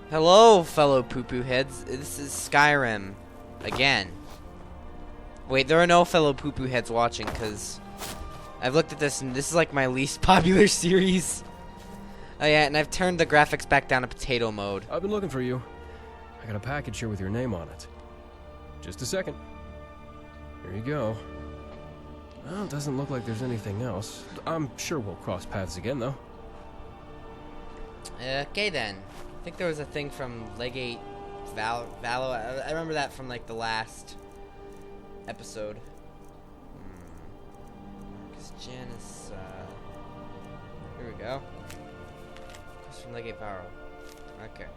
Hello, fellow poo-poo heads. This is Skyrim. Again. Wait, there are no fellow poo-poo heads watching, because I've looked at this, and this is like my least popular series. Oh yeah, and I've turned the graphics back down to potato mode. I've been looking for you. I got a package here with your name on it. Just a second. Here you go. Well, it doesn't look like there's anything else. I'm sure we'll cross paths again, though. Okay then. I think there was a thing from Legate Valo. I remember that from like the last episode. Because Janice, here we go. It's from Legate Valo. Okay.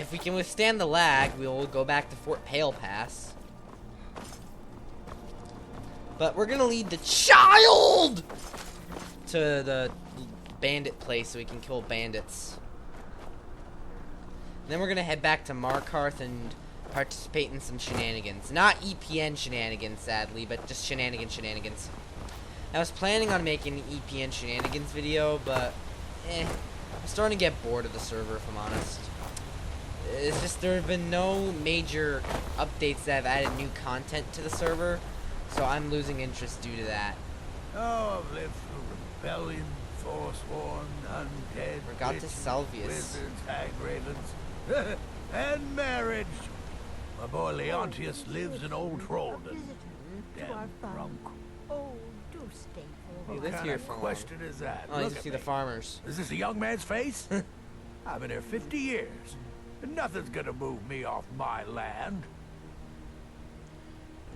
If we can withstand the lag, we'll go back to Fort Pale Pass. But we're gonna lead the child to the bandit place so we can kill bandits. And then we're gonna head back to Markarth and participate in some shenanigans. Not EPN shenanigans, sadly, but just shenanigans. I was planning on making an EPN shenanigans video, but I'm starting to get bored of the server, if I'm honest. It's just there have been no major updates that have added new content to the server, so I'm losing interest due to that. Oh, I've lived through rebellion, forsworn, undead, Forgot to witches, Salvius. wizards, hag ravens, and marriage. My boy Leontius lives in old Trollden. Damn drunk. Oh, do stay for You What live kind here of for long. question is that? Oh, you Look just at see the me. farmers. Is this a young man's face? I've been here 50 years, and nothing's gonna move me off my land.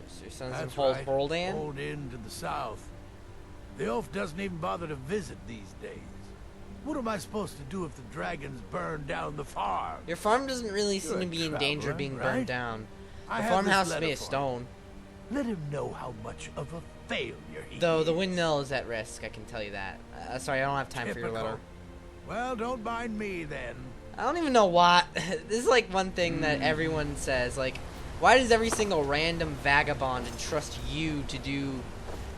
So your son's in That's Hold right. Holdan? Hold in to the south. The elf doesn't even bother to visit these days. What am I supposed to do if the dragons burn down the farm? Your farm doesn't really You're seem a to be in danger traveler, of being right? burned down. I The have farmhouse this is made letter of for him. stone. Let him know how much of a failure he Though is. the windmill is at risk, I can tell you that. Sorry, I don't have time for your Typical. letter. Well, don't mind me then. I don't even know why. This is like one thing that everyone says. Like, why does every single random vagabond entrust you to do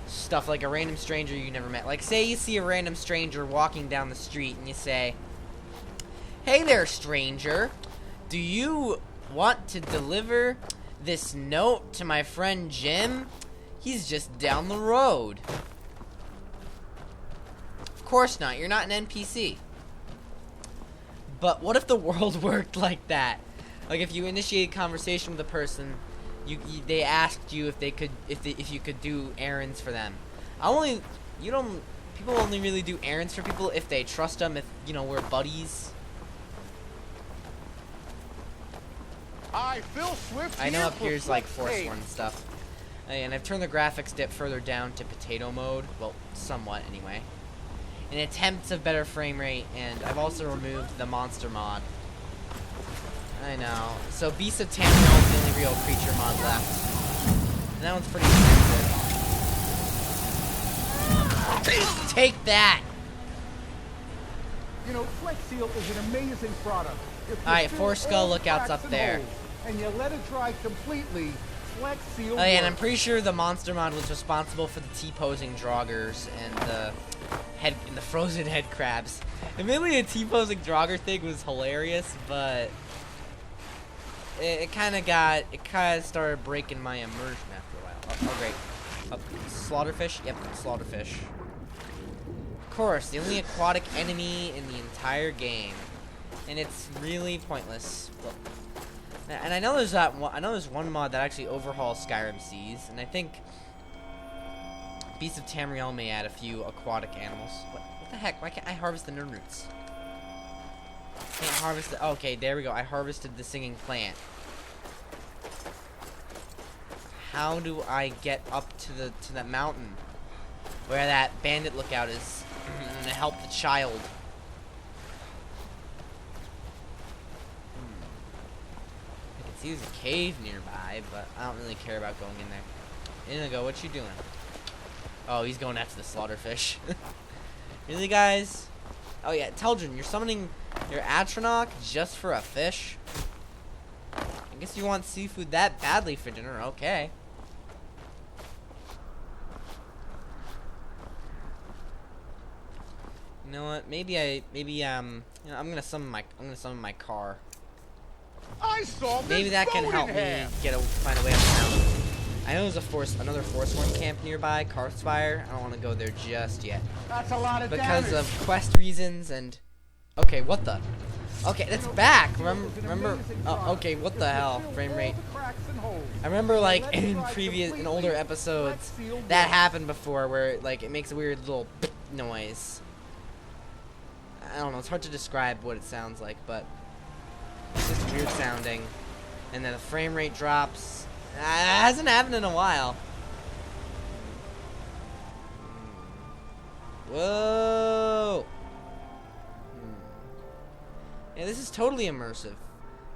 stuff like a random stranger you never met? Like, say you see a random stranger walking down the street and you say, "Hey there, stranger. Do you want to deliver this note to my friend Jim? He's just down the road." Of course not. You're not an NPC. But what if the world worked like that? Like if you initiated conversation with a person, they asked you if you could do errands for them. People only really do errands for people if they trust them, if we're buddies. Hi, Phil Swift. I know here up for here's like Flex Forsworn and stuff. And I've turned the graphics dip further down to potato mode. Well, somewhat anyway. In attempts of better frame rate, and I've also removed the monster mod. I know. So Beast of Tamriel is the only real creature mod left. And that one's pretty expensive. Take that! You know, Flex Seal is an amazing product. If you Alright, fill Four Skull all the lookouts cracks up and there. holes And you let it dry completely, Flex Seal Oh yeah, and I'm works. pretty sure the monster mod was responsible for the T-posing Draugrs and the frozen head crabs. Admittedly, a T-posing Draugr thing was hilarious, but it kind of started breaking my immersion after a while. Oh great. Slaughterfish? Yep, slaughterfish. Of course, the only aquatic enemy in the entire game, and it's really pointless. Well, and I know there's one mod that actually overhauls Skyrim Seas, and I think Beast of Tamriel may add a few aquatic animals. What the heck? Why can't I harvest the nerd roots? Can't harvest the. Okay, there we go. I harvested the singing plant. How do I get up to that mountain where that bandit lookout is to help the child? I can see there's a cave nearby, but I don't really care about going in there. Inigo, what you doing? Oh, he's going after the slaughterfish. Really, guys? Oh yeah, Teldrin, you're summoning your Atronach just for a fish? I guess you want seafood that badly for dinner, okay. You know what? Maybe I'm gonna summon my car. I saw this Maybe that can boat help in me half. find a way up the mountain. I know there's another Forsworn camp nearby, Karthspire. I don't want to go there just yet That's a lot of because damage. of quest reasons and. Okay, what the? Okay, it's back. Remember? Oh, okay, what the hell? Frame rate. I remember like in older episodes that happened before where like it makes a weird little noise. I don't know, it's hard to describe what it sounds like, but it's just weird sounding. And then the frame rate drops. It hasn't happened in a while. Whoa! Yeah, this is totally immersive.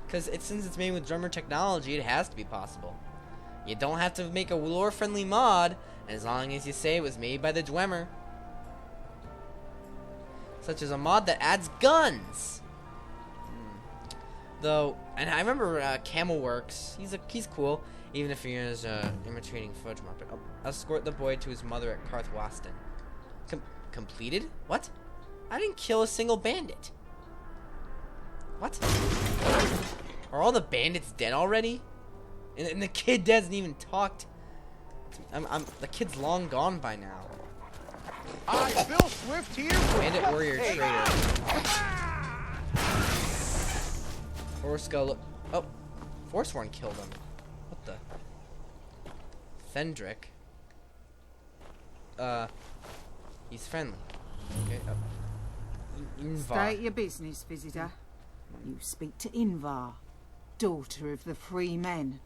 Because since it's made with drummer technology, it has to be possible. You don't have to make a lore-friendly mod, as long as you say it was made by the Dwemer. Such as a mod that adds guns. Though, and I remember Camelworks. He's cool, even if he is imitating Fudge Muppet. Oh, escort the boy to his mother at Karthwasten. Completed? What? I didn't kill a single bandit. What? Are all the bandits dead already? And the kid hasn't even talked. The kid's long gone by now. Bill Swift here. Bandit warrior traitor. Forskull. Oh, Forsworn killed him. What the? Fendrick. He's friendly. Okay. State your business, visitor. You speak to Invar, daughter of the free men,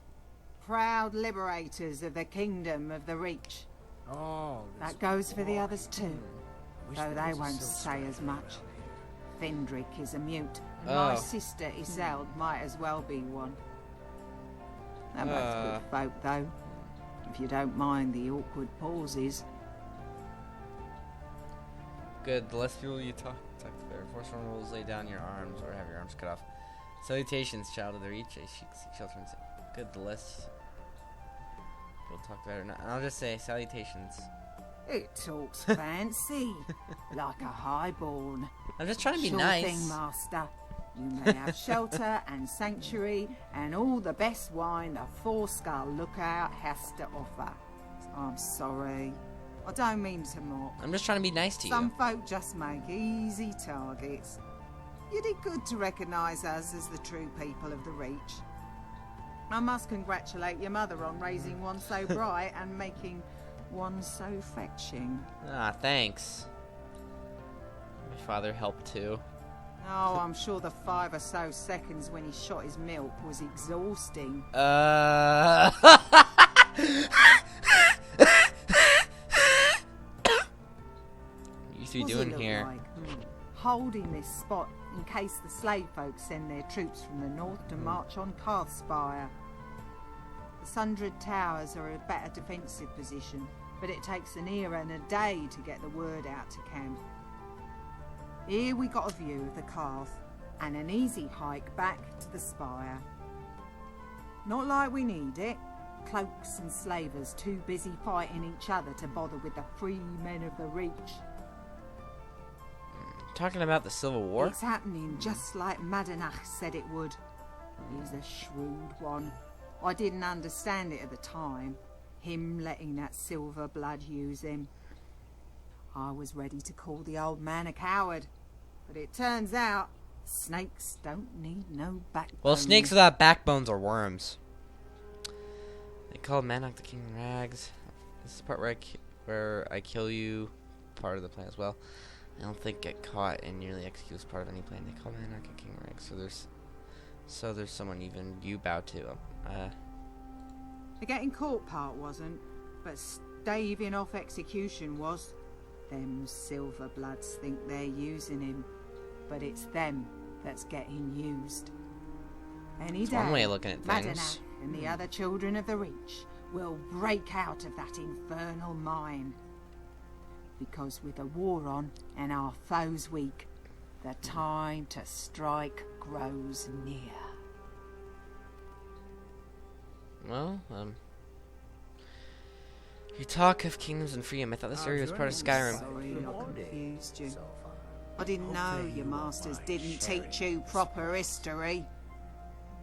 proud liberators of the kingdom of the Reach. Oh, That goes for the others too, though they won't say as much. Fendrick is a mute, and my sister Isolde might as well be one. They're both good folk, though, if you don't mind the awkward pauses. Good. The less people you talk to better. Forsworn rules: lay down your arms or have your arms cut off. Salutations, child of the Reach. Good. The less people talk better. No, I'll just say salutations. It talks fancy, like a highborn. I'm just trying to be Sure nice. thing, master. You may have shelter and sanctuary and all the best wine the Forskull Lookout has to offer. I'm sorry. I don't mean to mock. I'm just trying to be nice to Some you. folk just make easy targets. You did good to recognise us as the true people of the Reach. I must congratulate your mother on raising one so bright and making one so fetching. Ah, thanks. My father helped too. Oh, I'm sure the 5 or so seconds when he shot his milk was exhausting. You three What's doing it look here? like? Holding this spot in case the slave folk send their troops from the north to march on Karthspire. The Sundred Towers are a better defensive position, but it takes an era and a day to get the word out to camp. Here we got a view of the Karth and an easy hike back to the spire. Not like we need it. Cloaks and slavers too busy fighting each other to bother with the free men of the Reach. Talking about the Civil War? It's happening just like Madanach said it would. He's a shrewd one. I didn't understand it at the time, him letting that silver blood use him. I was ready to call the old man a coward, but it turns out snakes don't need no backbone. Well, snakes without backbones are worms. They called Manok the King in rags. This is the part where I kill you. Part of the plan as well. I don't think get caught and nearly execute is part of any plan. They call Manok a King in rags. So there's someone even you bow to. The getting caught part wasn't, but staving off execution was. Them silver bloods think they're using him, but it's them that's getting used. Any It's day, one way of looking at things. Madanach and the other children of the Reach will break out of that infernal mine. Because with the war on and our foes weak, the time to strike grows near. Well, you talk of kingdoms and freedom. I thought this area was part of Skyrim. Sorry, I confused you. I didn't know your masters didn't teach you proper history.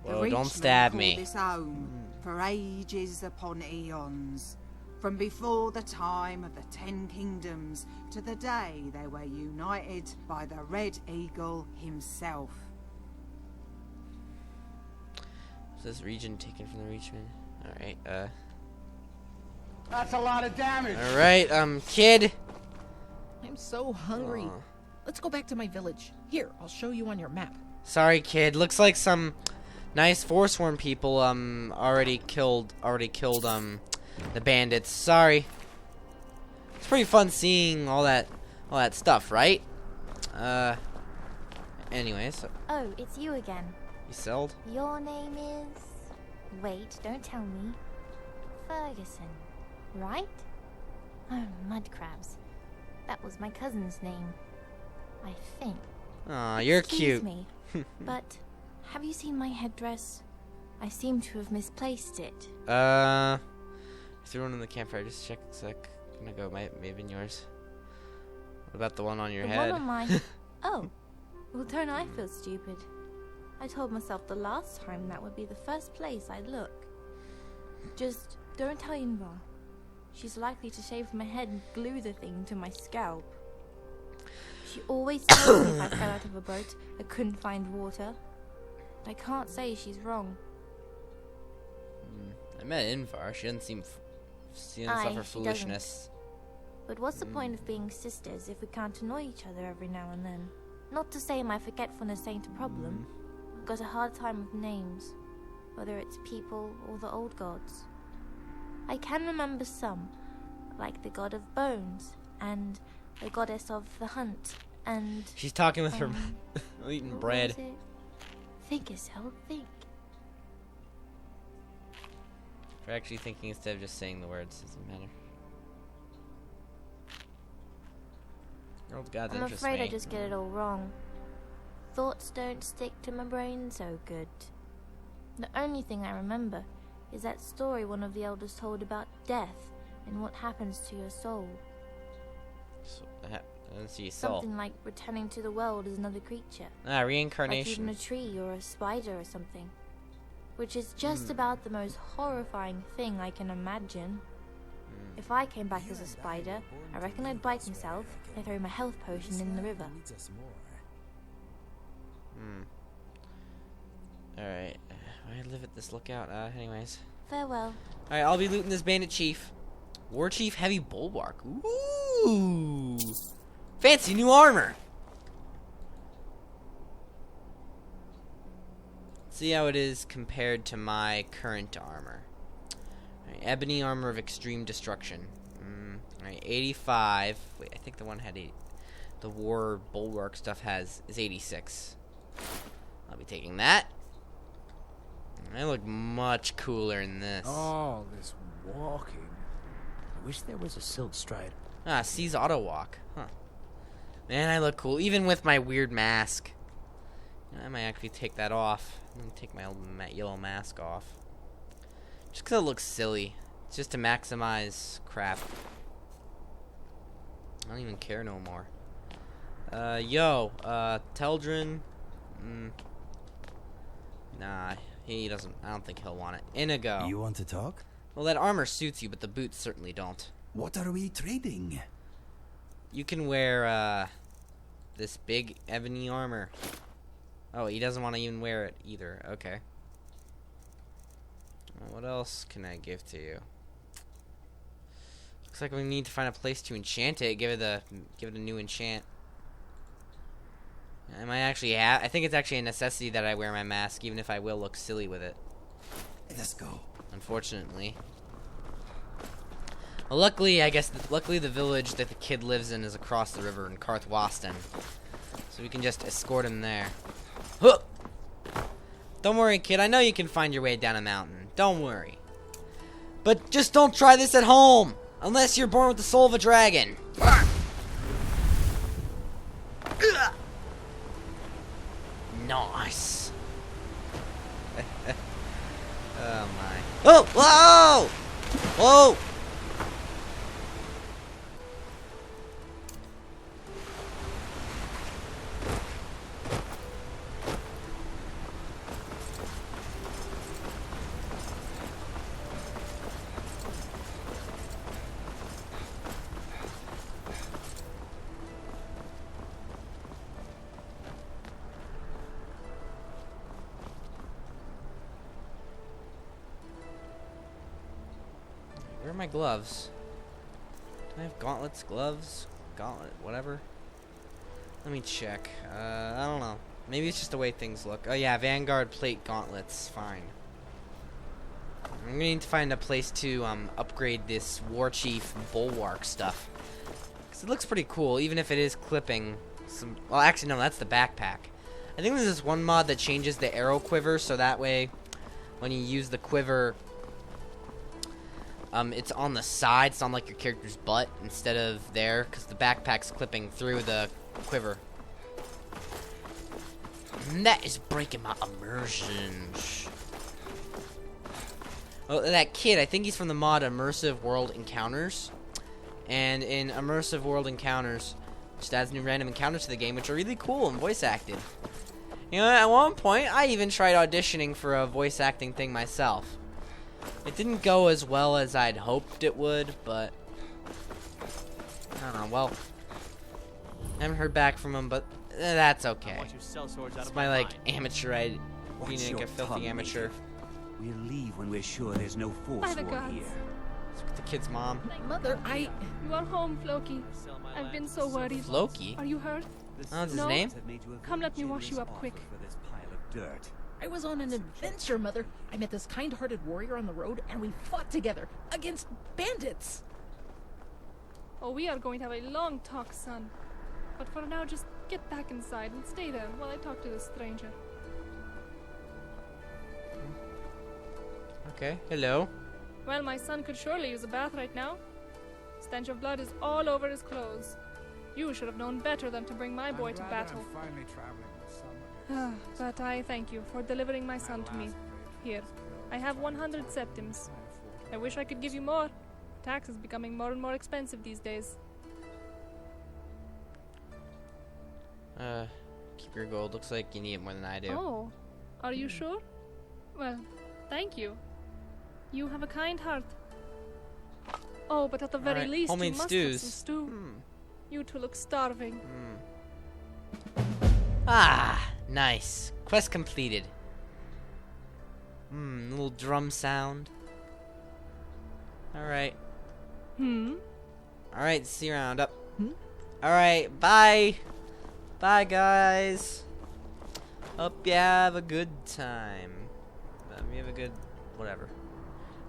The Whoa, don't Reachmen stab called me. this home for ages upon eons, from before the time of the Ten Kingdoms to the day they were united by the Red Eagle himself. Is this region taken from the Reachmen? Alright, That's a lot of damage. Alright, kid. I'm so hungry. Aw. Let's go back to my village. Here, I'll show you on your map. Sorry, kid. Looks like some nice Forsworn people, already killed, the bandits. Sorry. It's pretty fun seeing all that stuff, right? Anyways, Oh, it's you again. you sold? Your name is... Wait, don't tell me. Ferguson, right? Oh, mud crabs. That was my cousin's name. I think. Aw, you're Excuse cute. me, but have you seen my headdress? I seem to have misplaced it. I threw one in the campfire. Just check a sec. I'm gonna go. Maybe in yours. What about the one on your The head? one on my... Oh, well, don't I feel stupid? I told myself the last time that would be the first place I'd look. Just don't tell Yinvar. She's likely to shave my head and glue the thing to my scalp. She always tells me if I fell out of a boat, I couldn't find water. But I can't say she's wrong. I met Invar. She doesn't seem. She doesn't Aye, suffer she foolishness. But what's the point of being sisters if we can't annoy each other every now and then? Not to say my forgetfulness ain't a problem. I've got a hard time with names, whether it's people or the old gods. I can remember some, like the god of bones, and the goddess of the hunt, and... She's talking with her eating what bread. was it? Think, Isel, think. If you're actually thinking instead of just saying the words, doesn't matter. Old gods I'm interest afraid me. I just get it all wrong. Thoughts don't stick to my brain so good. The only thing I remember is that story one of the elders told about death and what happens to your soul. So, I didn't see your soul. Something like returning to the world as another creature. Ah, Like reincarnation. even a tree or a spider or something. Which is just about the most horrifying thing I can imagine. If I came back as a spider, I reckon I'd bite myself and throw my health potion in the river. Alright. I live at this lookout. Anyways. Farewell. Alright, I'll be looting this bandit chief. War Chief Heavy Bulwark. Ooh. Fancy new armor. See how it is compared to my current armor. Alright, ebony armor of extreme destruction. Alright, 85. Wait, I think the one had 80. The war bulwark stuff is 86. I'll be taking that. I look much cooler in this. All this walking. I wish there was a silk stride. Ah, C's auto walk. Huh. Man, I look cool, even with my weird mask. I might actually take that off. I'm gonna take my old yellow mask off. Just because it looks silly. It's just to maximize crap. I don't even care no more. Teldrin. Nah, he doesn't. I don't think he'll want it. Inigo. You want to talk? Well, that armor suits you, but the boots certainly don't. What are we trading? You can wear, this big ebony armor. Oh, he doesn't want to even wear it either. Okay. Well, what else can I give to you? Looks like we need to find a place to enchant it. Give it a new enchant. I might actually have. I think it's actually a necessity that I wear my mask, even if I will look silly with it. Let's go. Unfortunately. Well, luckily, luckily the village that the kid lives in is across the river in Karthwasten. So we can just escort him there. Huh! Don't worry, kid. I know you can find your way down a mountain. Don't worry. But just don't try this at home! Unless you're born with the soul of a dragon. Nice. Oh my. Oh! Whoa! Whoa! are my gloves? Do I have gauntlets, gloves, gauntlet, whatever? Let me check. I don't know. Maybe it's just the way things look. Oh yeah, Vanguard plate gauntlets. Fine. I'm gonna need to find a place to upgrade this War Chief Bulwark stuff. Cause it looks pretty cool, even if it is clipping some. Well, actually, no, that's the backpack. I think there's this one mod that changes the arrow quiver, so that way, when you use the quiver, it's on the side. It's on like your character's butt instead of there, because the backpack's clipping through the quiver. And that is breaking my immersion. Well, that kid, I think he's from the mod Immersive World Encounters. And in Immersive World Encounters, just adds new random encounters to the game, which are really cool and voice acted. You know, at one point, I even tried auditioning for a voice acting thing myself. It didn't go as well as I'd hoped it would, but I don't know. Well, I haven't heard back from him, but that's okay. It's my like amateur. Being like a filthy amateur. We'll leave when we're sure there's no force war here. The kid's mom. Mother, You are home, Floki. I've been so worried. Floki? Are you hurt? Oh, that's his name? Come, let me wash you up quick. I was on an adventure, Mother. I met this kind-hearted warrior on the road, and we fought together against bandits. Oh, we are going to have a long talk, son. But for now, just get back inside and stay there while I talk to this stranger. Okay, hello. Well, my son could surely use a bath right now. Stench of blood is all over his clothes. You should have known better than to bring my boy to battle. But I thank you for delivering my son to me. Here, I have 100 septims. I wish I could give you more. Tax is becoming more and more expensive these days. Keep your gold. Looks like you need it more than I do. Oh, are you sure? Well, thank you. You have a kind heart. Oh, but at the very least, you must have some stew. You two look starving. Ah, nice. Quest completed. Little drum sound. Alright. Alright, see you around. Up. Alright, bye. Bye, guys. Hope you have a good time. You have a good whatever.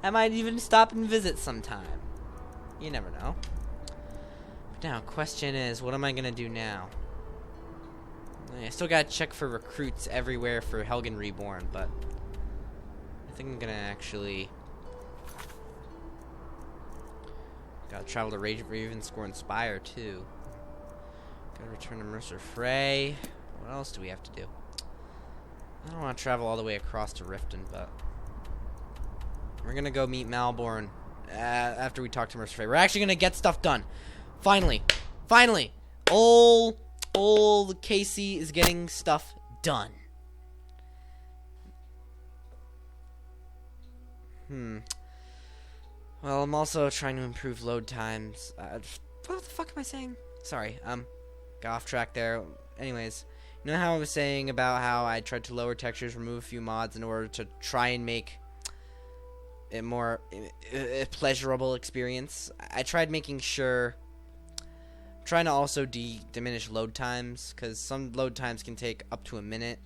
I might even stop and visit sometime. You never know. But now, question is, what am I gonna do now? I still gotta check for recruits everywhere for Helgen Reborn, but I think I'm gonna actually gotta travel to Ravenscore Spire too. Gotta return to Mercer Frey. What else do we have to do? I don't want to travel all the way across to Riften, but we're gonna go meet Malborn after we talk to Mercer Frey. We're actually gonna get stuff done. Finally, old Casey is getting stuff done. Well, I'm also trying to improve load times. What the fuck am I saying? Sorry, got off track there. Anyways, you know how I was saying about how I tried to lower textures, remove a few mods in order to try and make it more a pleasurable experience? I tried making sure, trying to also diminish load times, because some load times can take up to a minute.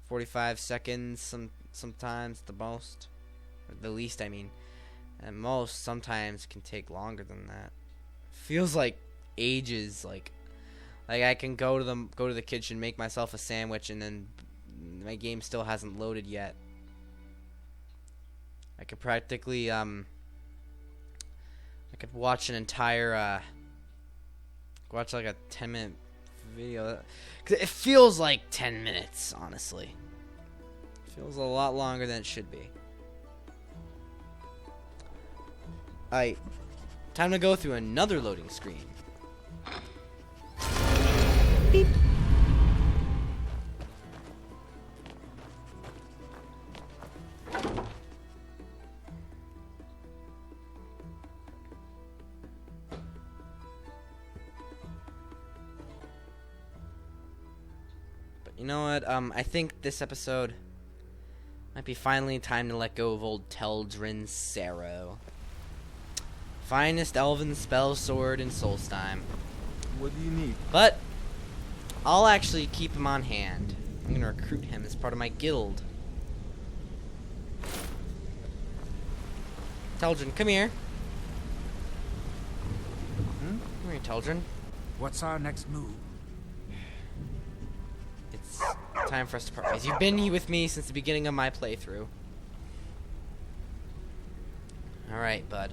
45 seconds sometimes the most, or the least I mean, and most sometimes can take longer than that. Feels like ages. Like I can go to the kitchen, make myself a sandwich, and then my game still hasn't loaded yet. I could practically I could watch an entire watch like a 10-minute video, 'cause it feels like 10 minutes, honestly. It feels a lot longer than it should be. Alright, time to go through another loading screen. Beep. You know what, I think this episode Might be finally time to let go of old Teldrin Sero. Finest elven spell sword in Solstheim. What do you need? But I'll actually keep him on hand. I'm gonna recruit him as part of my guild. Teldrin, come here. Come here, Teldrin. What's our next move? It's time for us to part ways. You've been with me since the beginning of my playthrough. Alright, bud.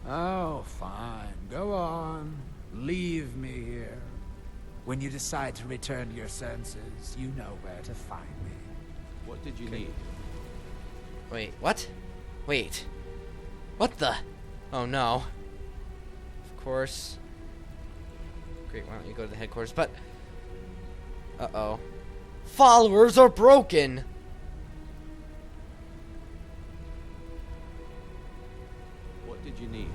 Oh, fine. Go on. Leave me here. When you decide to return to your senses, you know where to find me. What did you need? Wait, what? Wait. What the? Oh no. Of course. Great, why don't you go to the headquarters? But... Uh-oh. Followers are broken! What did you need?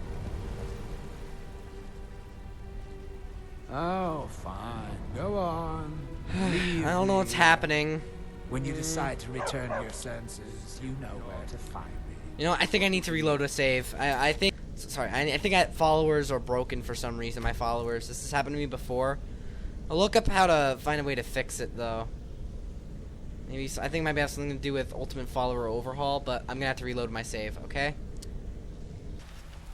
Oh, fine. Go on. I don't know what's happening. When you decide to return to your senses, you know where to find me. You know, I think I need to reload a save. I think... Sorry, I think followers are broken for some reason, my followers. This has happened to me before. I'll look up how to find a way to fix it, though. Maybe... I think it might have something to do with Ultimate Follower Overhaul, but I'm gonna have to reload my save, okay?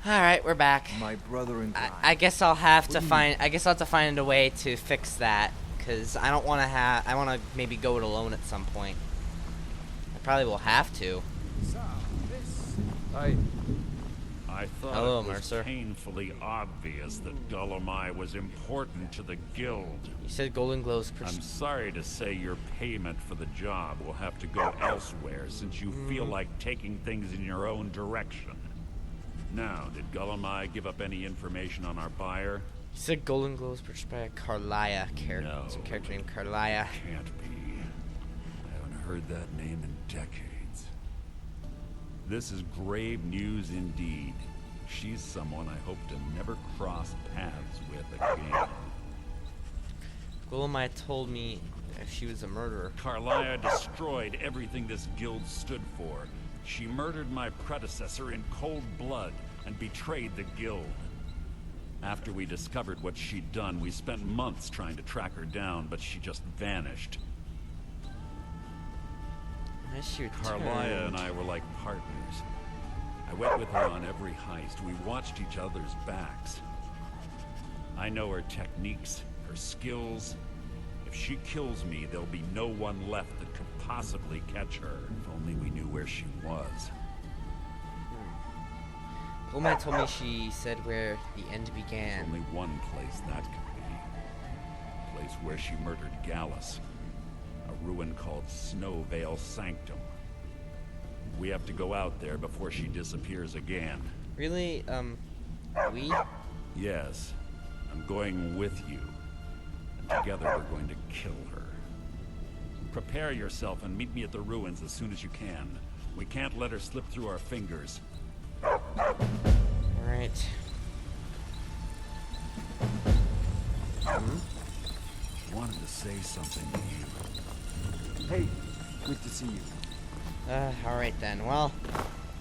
Alright, we're back. My brother in crime. I guess I'll have to find... I guess I'll have to find a way to fix that. Because I don't want to have... I want to maybe go it alone at some point. I probably will have to. I thought Hello, it was Mercer. painfully obvious that Gullumai was important to the guild. You said Golden Glow's... I'm sorry to say your payment for the job will have to go elsewhere since you feel like taking things in your own direction. Now, did Gullumai give up any information on our buyer? You said Golden Glow was purchased by a Carlia character. No, Some character named Carlia. Can't be. I haven't heard that name in decades. This is grave news indeed. She's someone I hope to never cross paths with again. Gullumai told me if she was a murderer. Carlia destroyed everything this guild stood for. She murdered my predecessor in cold blood and betrayed the guild. After we discovered what she'd done, we spent months trying to track her down, but she just vanished. Carlia and I were like partners. I went with her on every heist. We watched each other's backs. I know her techniques, her skills. If she kills me, there'll be no one left that could possibly catch her. If only we knew where she was. Gullumai told me she said where the end began. There's only one place that could be. A place where she murdered Gallus. A ruin called Snowvale Sanctum. We have to go out there before she disappears again. Really? We? Yes. I'm going with you. And together we're going to kill her. Prepare yourself and meet me at the ruins as soon as you can. We can't let her slip through our fingers. Alright. Wanted to say something to you. Hey, good to see you. Alright then. Well,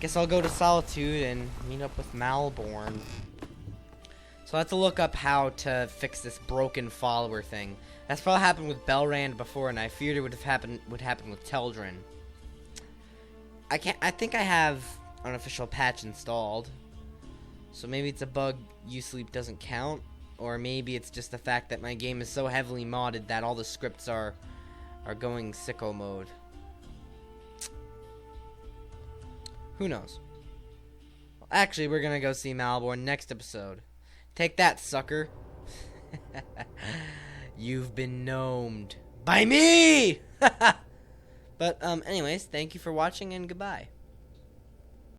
guess I'll go to Solitude and meet up with Malborn. So I have to look up how to fix this broken follower thing. That's probably happened with Belrand before, and I feared it would happen with Teldrin. I think I have an official patch installed. So maybe it's a bug U-Sleep doesn't count, or maybe it's just the fact that my game is so heavily modded that all the scripts are going sicko mode. Who knows? Well, actually, we're gonna go see Malborn next episode. Take that, sucker. You've been gnomed by me. But anyways, thank you for watching and goodbye.